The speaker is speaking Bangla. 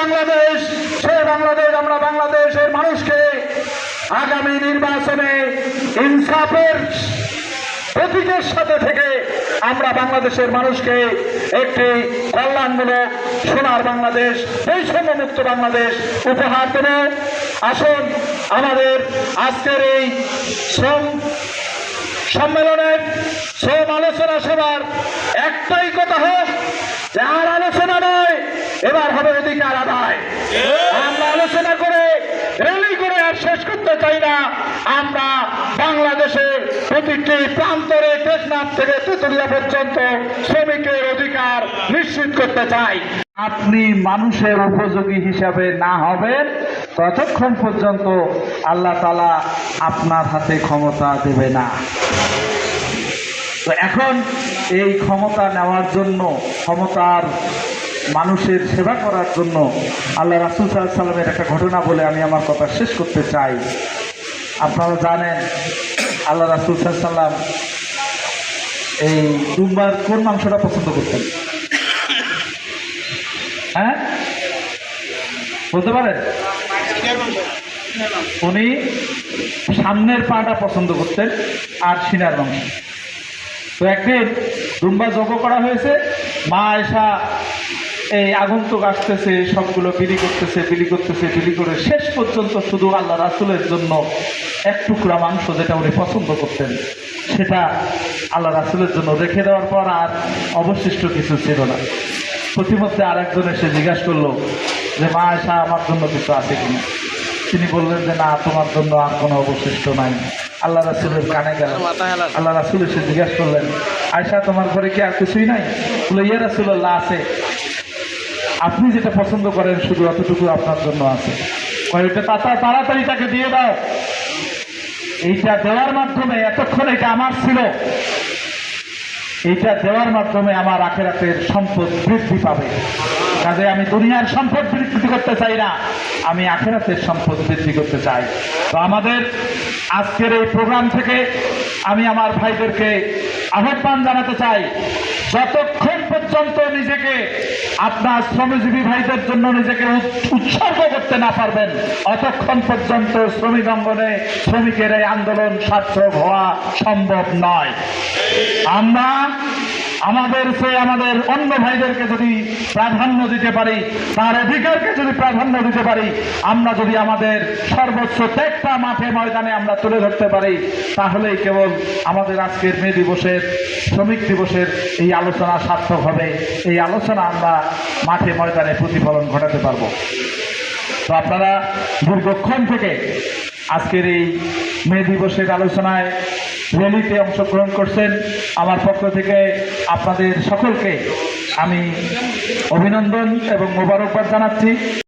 বাংলাদেশ, সেই বাংলাদেশ আমরা বাংলাদেশের মানুষকে আগামী নির্বাচনে ইনসাফের প্রতীকের সাথে থেকে আমরা বাংলাদেশের মানুষকে একটি কল্যাণমূলক সোনার বাংলাদেশ, বৈষম্যমুক্ত বাংলাদেশ উপহার দেব। আসুন আমাদের আজকের এই সম্মেলনের আলোচনা সভার একটাই কথা হোক যে আর আলোচনা নয়, এবার হবে অধিকার আদায়। আমরা আলোচনা করে র্যালি করে আর শেষ করতে চাই না। আমরা বাংলাদেশের প্রতিটি প্রান্তরে টেকনাফ থেকে তেতুলিয়া পর্যন্ত শ্রমিকের অধিকার নিশ্চিত করতে চাই। আপনি মানুষের উপযোগী হিসাবে না হবেন ততক্ষণ পর্যন্ত আল্লাহ তাআলা আপনার হাতে ক্ষমতা দেবে না। তো এখন এই ক্ষমতা নেওয়ার জন্য, ক্ষমতার মানুষের সেবা করার জন্য আল্লাহ রাসূল সাল্লাল্লাহু আলাইহি ওয়াসাল্লামের একটা ঘটনা বলে আমি আমার কথা শেষ করতে চাই। আপনারা জানেন আল্লাহ রাসূল সাল্লাল্লাহু আলাইহি ওয়াসাল্লাম এই দুম্বার কোন মাংসটা পছন্দ করতেন? হ্যাঁ, বলতে পারেন? উনি সামনের পাটা পছন্দ করতেন আর সিনার মাংস। তো একদিন দুম্বা যজ্ঞ করা হয়েছে, মা আয়েশা এই আগন্তুক আসতেছে, সবগুলো বিলি করে শেষ পর্যন্ত শুধু আল্লাহ রাসূলের জন্য এক টুকরা মাংস যেটা উনি পছন্দ করতেন সেটা আল্লাহ রাসূলের জন্য রেখে দেওয়ার পর আর অবশিষ্ট কিছু ছিল না। প্রতিমধ্যে আর একজন এসে জিজ্ঞাসা করলো যে মা আয়েশা, আমার জন্য কিছু আছে কিনা? তিনি বললেন যে না, তোমার জন্য আর কোনো অবশিষ্ট নাই। আল্লাহ রাসূলের কানে গেল। আল্লাহ রাসূল এসে জিজ্ঞাসা করলেন, আয়েশা, তোমার ঘরে কি আর কিছুই নাই? বলে, ইয়া রাসূলুল্লাহ, আছে। আপনি যেটা পছন্দ করেন শুধু অতটুকু আপনার জন্য আছে। ওইটা তাড়াতাড়ি তাকে দিয়ে দাও। এইটা দেওয়ার মাধ্যমে, এতক্ষণ এটা আমার ছিল, এইটা দেওয়ার মাধ্যমে আমার আখিরাতের সম্পদ বৃদ্ধি পাবে। কাজে আমি দুনিয়ার সম্পদ বৃদ্ধি করতে চাই না, আমি আখিরাতের সম্পদ বৃদ্ধি করতে চাই। তো আমাদের আজকের এই প্রোগ্রাম থেকে আমি আমার ভাইদেরকে আহ্বান জানাতে চাই, যতক্ষণ পর্যন্ত নিজেকে আপনার শ্রমজীবী ভাইদের জন্য নিজেকে উৎসর্গ করতে না পারবেন, অতক্ষণ পর্যন্ত শ্রমিক অঙ্গনে শ্রমিকের এই আন্দোলন সার্থক হওয়া সম্ভব নয়। আমরা আমাদের অন্য ভাইদেরকে যদি প্রাধান্য দিতে পারি, তার অধিকারকে যদি প্রাধান্য দিতে পারি, আমরা যদি আমাদের সর্বোচ্চ ত্যাগটা মাঠে ময়দানে আমরা তুলে ধরতে পারি, তাহলেই কেবল আমাদের আজকের মে দিবসের, শ্রমিক দিবসের এই আলোচনা সার্থক হবে। এই আলোচনা আমরা মাঠে ময়দানে প্রতিফলন ঘটাতে পারবো। তো আপনারা দীর্ঘক্ষণ থেকে আজকের এই মে দিবসের আলোচনায় র্যালিতে অংশগ্রহণ করছেন। আমার পক্ষ থেকে আপনাদের সকলকে আমি অভিনন্দন এবং মোবারকবাদ জানাচ্ছি।